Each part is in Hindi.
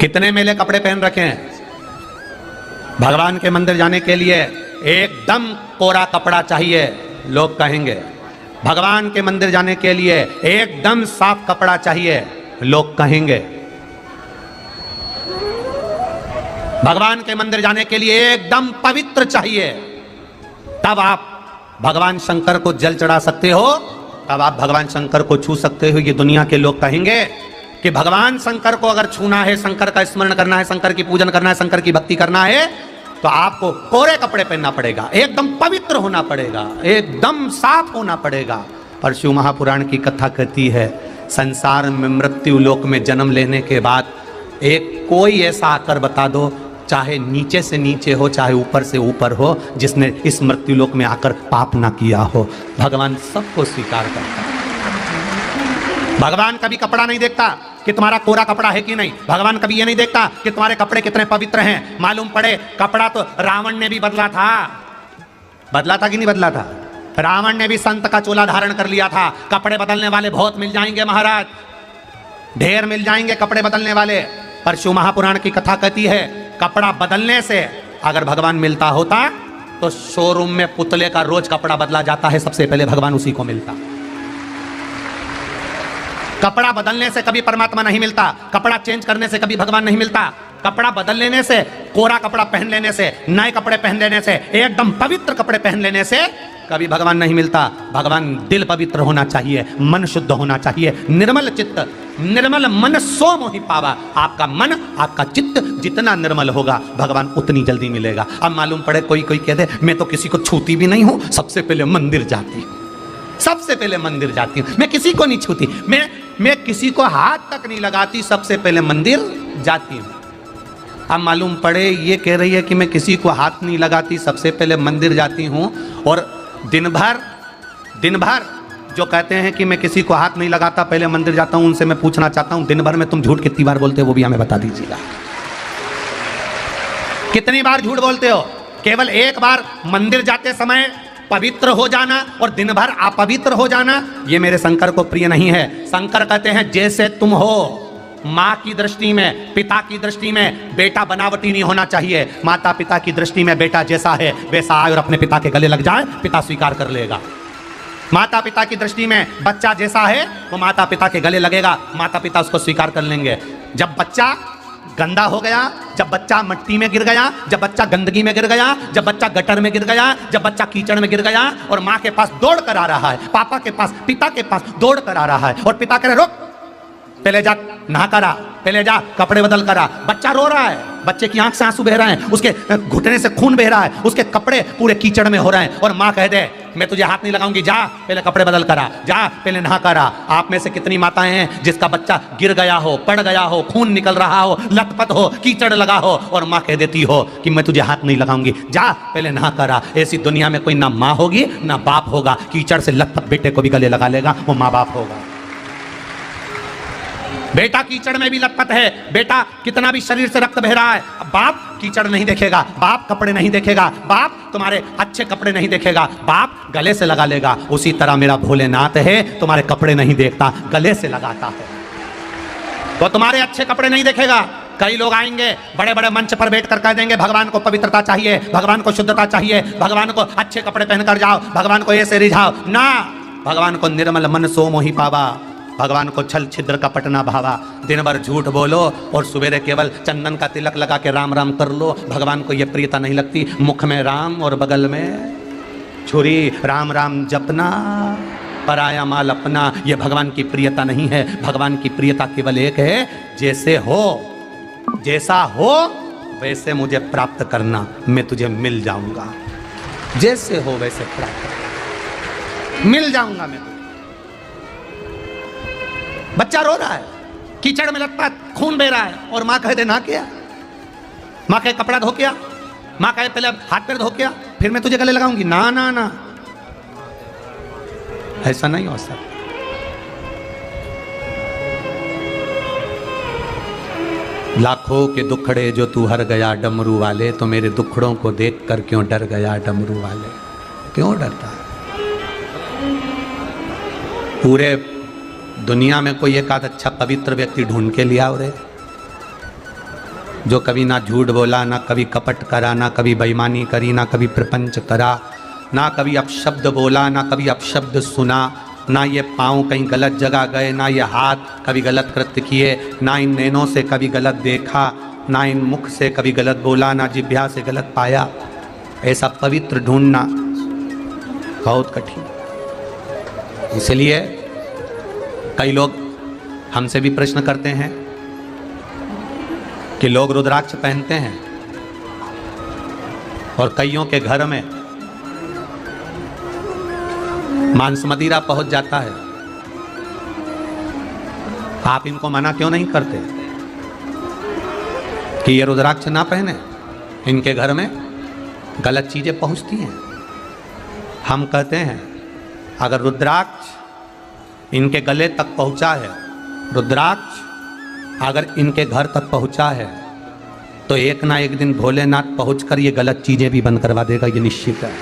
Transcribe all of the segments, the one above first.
कितने मेले कपड़े पहन रखे हैं। भगवान के मंदिर जाने के लिए एकदम कोरा कपड़ा चाहिए, लोग कहेंगे। भगवान के मंदिर जाने के लिए एकदम साफ कपड़ा चाहिए, लोग कहेंगे। भगवान के मंदिर जाने के लिए एकदम पवित्र चाहिए, तब आप भगवान शंकर को जल चढ़ा सकते हो, तब आप भगवान शंकर को छू सकते हो। ये दुनिया के लोग कहेंगे कि भगवान शंकर को अगर छूना है, शंकर का स्मरण करना है, शंकर की पूजन करना है, शंकर की भक्ति करना है, तो आपको कोरे कपड़े पहनना पड़ेगा, एकदम पवित्र होना पड़ेगा, एकदम साफ होना पड़ेगा। पर शिव महापुराण की कथा कहती है, संसार में मृत्यु लोक में जन्म लेने के बाद एक कोई ऐसा आकर बता दो, चाहे नीचे से नीचे हो, चाहे ऊपर से ऊपर हो, जिसने इस मृत्यु लोक में आकर पाप ना किया हो। भगवान सबको स्वीकार करता है। भगवान कभी कपड़ा नहीं देखता कि तुम्हारा कोरा कपड़ा है कि नहीं। भगवान कभी ये नहीं देखता कि तुम्हारे कपड़े कितने पवित्र हैं। मालूम पड़े कपड़ा तो रावण ने भी बदला था। बदला था कि नहीं बदला था? रावण ने भी संत का चोला धारण कर लिया था। कपड़े बदलने वाले बहुत मिल जाएंगे महाराज, ढेर मिल जाएंगे कपड़े बदलने वाले। पर शिव महापुराण की कथा कहती है, कपड़ा बदलने से अगर भगवान मिलता होता तो शोरूम में पुतले का रोज कपड़ा बदला जाता है, सबसे पहले भगवान उसी को मिलता। कपड़ा बदलने से कभी परमात्मा नहीं मिलता, कपड़ा चेंज करने से कभी भगवान नहीं मिलता। कपड़ा बदल लेने से, कोरा कपड़ा पहन लेने से, नए कपड़े पहन लेने से, एकदम पवित्र कपड़े पहन लेने से कभी भगवान नहीं मिलता। भगवान दिल पवित्र होना चाहिए, मन शुद्ध होना चाहिए, निर्मल चित्त, निर्मल मन सो मोहि पावा। आपका मन, आपका चित्त जितना निर्मल होगा, भगवान उतनी जल्दी मिलेगा। अब मालूम पड़े कोई कह दे मैं तो किसी को छूती भी नहीं हूं, सबसे पहले मंदिर जाती हूं, सबसे पहले मंदिर जाती हूं, मैं किसी को नहीं छूती, मैं किसी को हाथ तक नहीं लगाती, सबसे पहले मंदिर जाती हूं। अब मालूम पड़े ये कह रही है कि मैं किसी को हाथ नहीं लगाती, सबसे पहले मंदिर जाती हूं, और दिन भर जो कहते हैं कि मैं किसी को हाथ नहीं लगाता, पहले मंदिर जाता हूं, उनसे मैं पूछना चाहता हूं, दिन भर में तुम झूठ कितनी बार बोलते हो, वो भी हमें बता दीजिएगा। कितनी बार झूठ बोलते हो? केवल एक बार मंदिर जाते समय पवित्र हो जाना और दिन भर अपवित्र हो जाना, ये मेरे शंकर को प्रिय नहीं है। शंकर कहते हैं जैसे तुम हो, माँ की दृष्टि में, पिता की दृष्टि में बेटा बनावटी नहीं होना चाहिए। माता पिता की दृष्टि में बेटा जैसा है वैसा आए और अपने पिता के गले लग जाए, पिता स्वीकार कर लेगा। माता पिता की दृष्टि में बच्चा जैसा है वो माता पिता के गले लगेगा, माता पिता उसको स्वीकार कर लेंगे। जब बच्चा गंदा हो गया, जब बच्चा मिट्टी में गिर गया, जब बच्चा गंदगी में गिर गया, जब बच्चा गटर में गिर गया, जब बच्चा कीचड़ में गिर गया और माँ के पास दौड़ कर आ रहा है, पापा के पास, पिता के पास दौड़ कर आ रहा है, और पिता कह रहे रुक, पहले जा नहा करा, पहले जा कपड़े बदल करा। बच्चा रो रहा है, बच्चे की आंख से आंसू बह रहे हैं, उसके घुटने से खून बह रहा है, उसके कपड़े पूरे कीचड़ में हो रहे हैं, और माँ कह दे मैं तुझे हाथ नहीं लगाऊंगी, जा पहले कपड़े बदल करा, जा पहले नहा करा। आप में से कितनी माताएं हैं जिसका बच्चा गिर गया हो, पड़ गया हो, खून निकल रहा हो, लथपथ हो, कीचड़ लगा हो, और माँ कह देती हो कि मैं तुझे हाथ नहीं लगाऊंगी, जा पहले नहा करा। ऐसी दुनिया में कोई ना माँ होगी ना बाप होगा। कीचड़ से लथपथ बेटे को भी गले लगा लेगा, वो माँ बाप होगा। बेटा कीचड़ में भी लथपथ है, बेटा कितना भी शरीर से रक्त बह रहा है, बाप कीचड़ नहीं देखेगा, बाप कपड़े नहीं देखेगा, बाप तुम्हारे अच्छे कपड़े नहीं देखेगा, बाप गले से लगा लेगा। उसी तरह मेरा भोलेनाथ है, तुम्हारे कपड़े नहीं देखता, गले से लगाता है, तो तुम्हारे अच्छे कपड़े नहीं देखेगा। कई लोग आएंगे बड़े बड़े मंच पर बैठ कर कह देंगे भगवान को पवित्रता चाहिए, भगवान को शुद्धता चाहिए, भगवान को अच्छे कपड़े पहनकर जाओ, भगवान को ऐसे रिझाओ ना। भगवान को निर्मल मन सो मोहि पावा, भगवान को छल छिद्र कपट ना भावा। दिन भर झूठ बोलो और सवेरे केवल चंदन का तिलक लगा के राम राम कर लो, भगवान को ये प्रियता नहीं लगती। मुख में राम और बगल में छुरी, राम राम जपना, पराया माल अपना, ये भगवान की प्रियता नहीं है। भगवान की प्रियता केवल एक है, जैसे हो, जैसा हो वैसे मुझे प्राप्त करना, मैं तुझे मिल जाऊंगा, जैसे हो वैसे प्राप्त मिल जाऊंगा मैं। बच्चा रो रहा है, कीचड़ में लथपथ, खून बह रहा है, और माँ कहे दे ना किया, माँ कहे कपड़ा धो किया, माँ कहे पहले हाथ पैर धो किया, फिर मैं तुझे गले लगाऊंगी, ना ना ना, ऐसा नहीं हो सकता। लाखों के दुखड़े जो तू हर गया डमरू वाले, तो मेरे दुखड़ों को देख कर क्यों डर गया डमरू वाले? क्यों डरता है? पूरे दुनिया में कोई एक आध अच्छा पवित्र व्यक्ति ढूंढ के लिया रे, जो कभी ना झूठ बोला, ना कभी कपट करा, ना कभी बेईमानी करी, ना कभी प्रपंच करा, ना कभी अपशब्द बोला, ना कभी अपशब्द सुना, ना ये पाँव कहीं गलत जगह गए, ना ये हाथ कभी गलत कृत्य किए, ना इन नैनों से कभी गलत देखा, ना इन मुख से कभी गलत बोला, ना जिह्वा से गलत पाया। ऐसा पवित्र ढूंढना बहुत कठिन। इसलिए कई लोग हमसे भी प्रश्न करते हैं कि लोग रुद्राक्ष पहनते हैं और कईयों के घर में मांस मदिरा पहुंच जाता है। आप इनको मना क्यों नहीं करते कि ये रुद्राक्ष ना पहने, इनके घर में गलत चीजें पहुंचती हैं। हम कहते हैं अगर रुद्राक्ष इनके गले तक पहुंचा है, रुद्राक्ष अगर इनके घर तक पहुंचा है, तो एक ना एक दिन भोलेनाथ पहुंचकर ये गलत चीजें भी बंद करवा देगा, ये निश्चित है।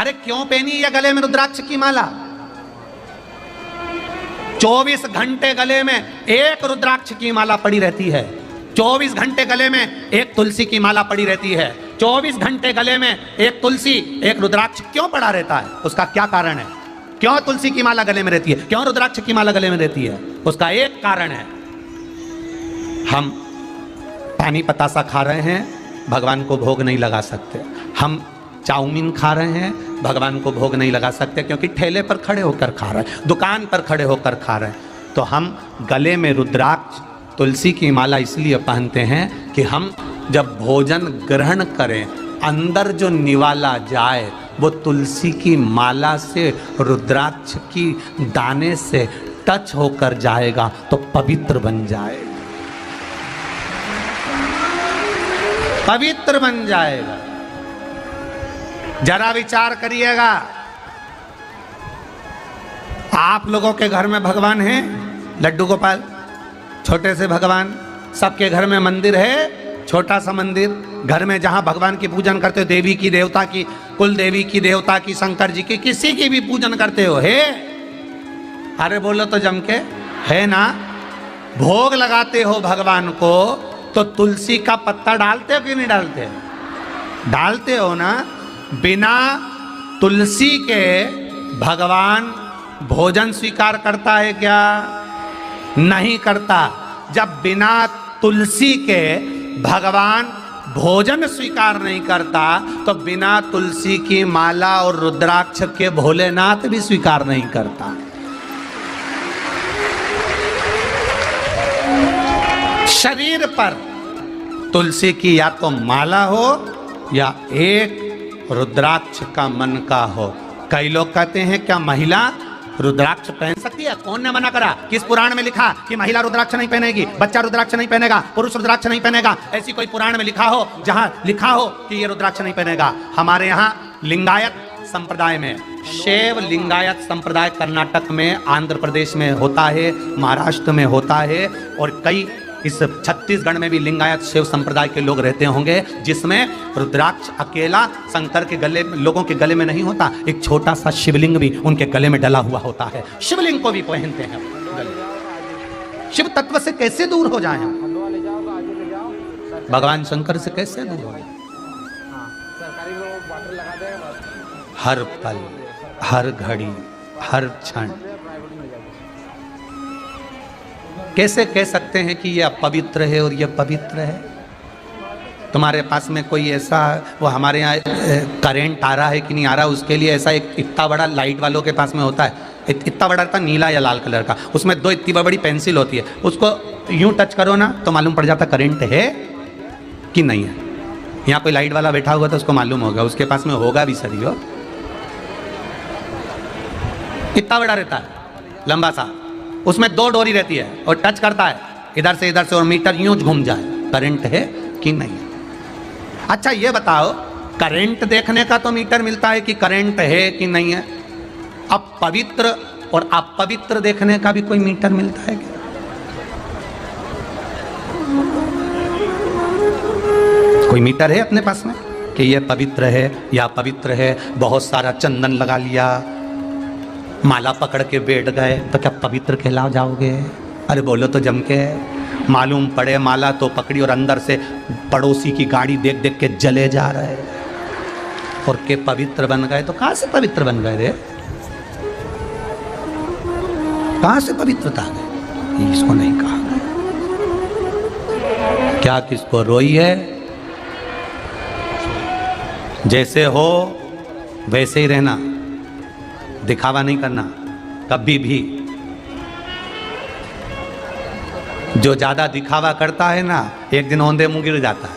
अरे क्यों पहनी है गले में रुद्राक्ष की माला? 24 घंटे गले में एक रुद्राक्ष की माला पड़ी रहती है, 24 घंटे गले में एक तुलसी की माला पड़ी रहती है, 24 घंटे गले में एक तुलसी एक रुद्राक्ष क्यों पड़ा रहता है? उसका क्या कारण है? क्यों तुलसी की माला गले में रहती है, क्यों रुद्राक्ष की माला गले में रहती है? उसका एक कारण है, हम पानी पतासा खा रहे हैं, भगवान को भोग नहीं लगा सकते। हम चाउमीन खा रहे हैं, भगवान को भोग नहीं लगा सकते क्योंकि ठेले पर खड़े होकर खा रहे हैं, दुकान पर खड़े होकर खा रहे हैं। तो हम गले में रुद्राक्ष तुलसी की माला इसलिए पहनते हैं कि हम जब भोजन ग्रहण करें, अंदर जो निवाला जाए वो तुलसी की माला से, रुद्राक्ष की दाने से टच होकर जाएगा तो पवित्र बन जाएगा, पवित्र बन जाएगा। जरा विचार करिएगा, आप लोगों के घर में भगवान है, लड्डू गोपाल, छोटे से भगवान, सबके घर में मंदिर है, छोटा सा मंदिर, घर में जहां भगवान की पूजन करते हो, देवी की, देवता की, कुल देवी की, देवता की, शंकर जी की, किसी की भी पूजन करते हो, है? अरे बोलो तो जम के, है ना? भोग लगाते हो भगवान को तो तुलसी का पत्ता डालते हो कि नहीं डालते? डालते हो ना। बिना तुलसी के भगवान भोजन स्वीकार करता है क्या? नहीं करता। जब बिना तुलसी के भगवान भोजन स्वीकार नहीं करता तो बिना तुलसी की माला और रुद्राक्ष के भोलेनाथ भी स्वीकार नहीं करता। शरीर पर तुलसी की या तो माला हो या एक रुद्राक्ष का मन का हो। कई लोग कहते हैं क्या महिला रुद्राक्ष पहन सकती है? कौन ने मना करा? किस पुराण में लिखा कि महिला रुद्राक्ष नहीं पहनेगी, बच्चा रुद्राक्ष नहीं पहनेगा, पुरुष रुद्राक्ष नहीं पहनेगा? ऐसी कोई पुराण में लिखा हो जहां लिखा हो कि ये रुद्राक्ष नहीं पहनेगा? हमारे यहाँ लिंगायत संप्रदाय में, शैव लिंगायत संप्रदाय कर्नाटक में, आंध्र प्रदेश में होता है, महाराष्ट्र में होता है, और कई इस छत्तीसगढ़ में भी लिंगायत शिव संप्रदाय के लोग रहते होंगे, जिसमें रुद्राक्ष अकेला शंकर के गले, लोगों के गले में नहीं होता, एक छोटा सा शिवलिंग भी उनके गले में डला हुआ होता है। शिवलिंग को भी पहनते हैं गले। शिव तत्व से कैसे दूर हो जाएं? भगवान शंकर से कैसे दूर हो जाए? हर पल, हर घड़ी, हर क्षण कैसे कह सकते हैं कि ये अपवित्र है और ये पवित्र है? तुम्हारे पास में कोई ऐसा, वो हमारे यहाँ करंट आ रहा है कि नहीं आ रहा, उसके लिए ऐसा एक इतना बड़ा लाइट वालों के पास में होता है, इतना बड़ा था नीला या लाल कलर का, उसमें दो इतनी बड़ी पेंसिल होती है, उसको यूं टच करो ना तो मालूम पड़ जाता करंट है कि नहीं है। यहाँ कोई लाइट वाला बैठा हुआ तो उसको मालूम होगा, उसके पास में होगा भी सही हो, इतना बड़ा रहता है लंबा सा, उसमें दो डोरी रहती है और टच करता है इधर से और मीटर यूं घूम जाए, करंट है कि नहीं है। अच्छा ये बताओ, करंट देखने का तो मीटर मिलता है कि करंट है कि नहीं है, अब पवित्र और अपवित्र देखने का भी कोई मीटर मिलता है क्या? कोई मीटर है अपने पास में कि ये पवित्र है या अपवित्र है? बहुत सारा चंदन लगा लिया, माला पकड़ के बैठ गए तो क्या पवित्र कहला जाओगे? अरे बोलो तो जम के। मालूम पड़े माला तो पकड़ी और अंदर से पड़ोसी की गाड़ी देख देख के जले जा रहे और के पवित्र बन गए। तो कहां से पवित्र बन गए रे? कहां से पवित्रता गई? इसको नहीं कहा गया। क्या किसको रोई है? जैसे हो वैसे ही रहना, दिखावा नहीं करना कभी भी। जो ज्यादा दिखावा करता है ना, एक दिन औंधे मुंह गिर जाता है।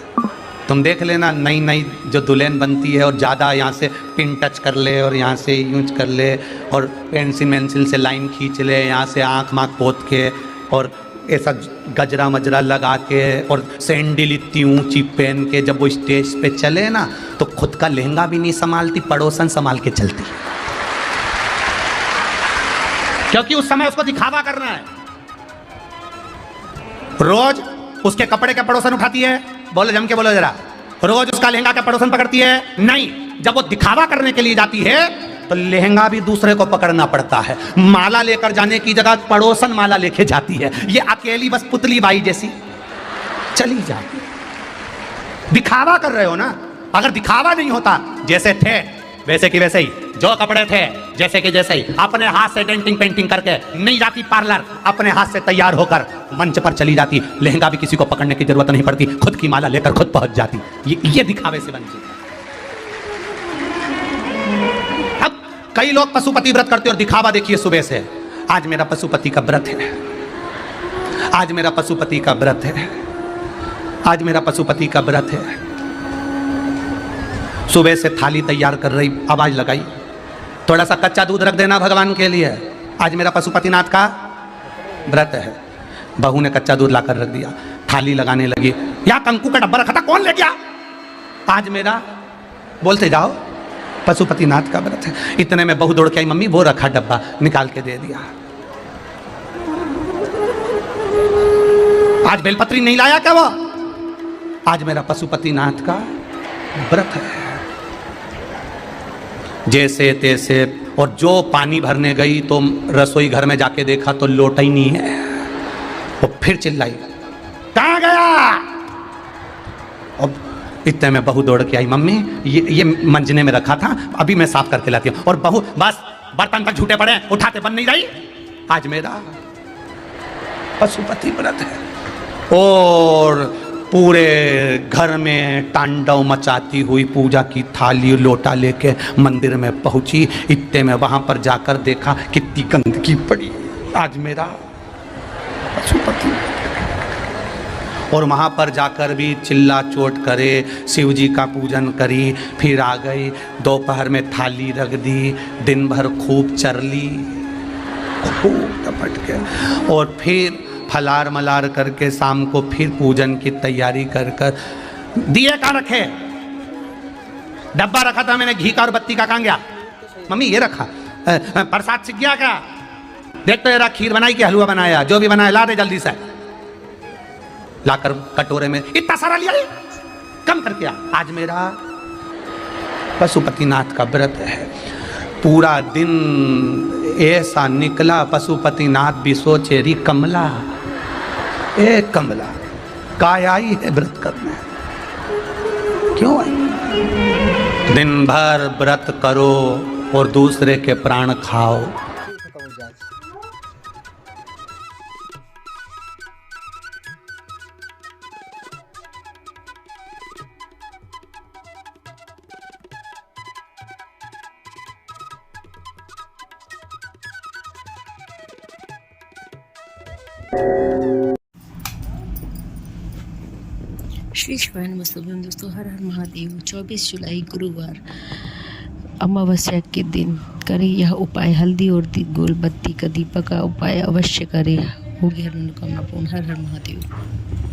तुम देख लेना, नई नई जो दुल्हन बनती है और ज़्यादा यहाँ से पिन टच कर ले और यहाँ से यूज कर ले और पेंसिल से लाइन खींच ले, यहाँ से आँख माँख पोत के और ऐसा गजरा मजरा लगा के और सैंडल इतनी ऊंची पहन के जब वो स्टेज पे चले ना, तो खुद का लहंगा भी नहीं संभालती, पड़ोसन संभाल के चलती। क्योंकि उस समय उसको दिखावा करना है। रोज उसके कपड़े का पड़ोसन उठाती है, बोलो जम के बोलो जरा। रोज उसका लहंगा का पड़ोसन पकड़ती है? नहीं। जब वो दिखावा करने के लिए जाती है तो लहंगा भी दूसरे को पकड़ना पड़ता है। माला लेकर जाने की जगह पड़ोसन माला लेके जाती है। ये अकेली बस पुतली बाई जैसी चली जाती। दिखावा कर रहे हो ना। अगर दिखावा नहीं होता, जैसे थे वैसे की वैसे ही, जो कपड़े थे जैसे के जैसे ही, अपने हाथ से डेंटिंग पेंटिंग करके नहीं जाती पार्लर, अपने हाथ से तैयार होकर मंच पर चली जाती। लहंगा भी किसी को पकड़ने की जरूरत नहीं पड़ती, खुद की माला लेकर खुद पहुंच जाती। ये दिखावे से बनती। अब कई लोग पशुपति व्रत करते और दिखावा देखिए सुबह से। आज मेरा पशुपति का व्रत है, आज मेरा पशुपति का व्रत है, आज मेरा पशुपति का व्रत है। सुबह से थाली तैयार कर रही, आवाज लगाई, थोड़ा सा कच्चा दूध रख देना भगवान के लिए, आज मेरा पशुपतिनाथ का व्रत है। बहू ने कच्चा दूध लाकर रख दिया, थाली लगाने लगी, या कंकु का डब्बा रखा था, कौन ले गया? आज मेरा, बोलते जाओ, पशुपतिनाथ का व्रत है। इतने में बहू दौड़ के आई, मम्मी वो रखा डब्बा, निकाल के दे दिया। आज बेलपत्री नहीं लाया क्या वो? आज मेरा पशुपतिनाथ का व्रत है। जैसे तैसे, और जो पानी भरने गई तो रसोई घर में जाके देखा तो लोटा ही नहीं है। वो फिर चिल्लाई, कहाँ गया? अब इतने में बहू दौड़ के आई, मम्मी ये मंजने में रखा था, अभी मैं साफ करके लाती हूँ। और बहू बस बर्तन पर झूठे पड़े, उठाते बन नहीं रही। आज मेरा पशुपति व्रत है। और पूरे घर में तांडव मचाती हुई पूजा की थाली लोटा लेके मंदिर में पहुंची। इतने में वहां पर जाकर देखा कितनी गंदगी पड़ी। आज मेरा पशुपति। और वहां पर जाकर भी चिल्ला चोट करे, शिव जी का पूजन करी, फिर आ गई, दोपहर में थाली रख दी, दिन भर खूब चरली, खूब टपट के, और फिर फलार मलार करके शाम को फिर पूजन की तैयारी कर कर। दिए कहाँ रखे? डब्बा रखा था मैंने घी का और बत्ती का, कहाँ गया? मम्मी ये रखा। प्रसाद सीख गया क्या? देख तो जरा, खीर बनाई कि हलवा बनाया? जो भी बनाया ला दे जल्दी से। लाकर कटोरे में इतना सारा लिया, कम करके आ। आज मेरा पशुपतिनाथ का व्रत है। पूरा दिन ऐसा निकला, पशुपतिनाथ भी सोचे, री कमला, ए कमला काय आई है व्रत करने? क्यों आई? दिन भर व्रत करो और दूसरे के प्राण खाओ। श्री शिवाय नमस्तुभ्यम। दोस्तों, हर हर महादेव। 24 जुलाई गुरुवार अमावस्या के दिन करें यह उपाय। हल्दी और गोल बत्ती का दीपक का उपाय अवश्य करें, होगी हर मनोकामना पूर्ण। हर हर महादेव।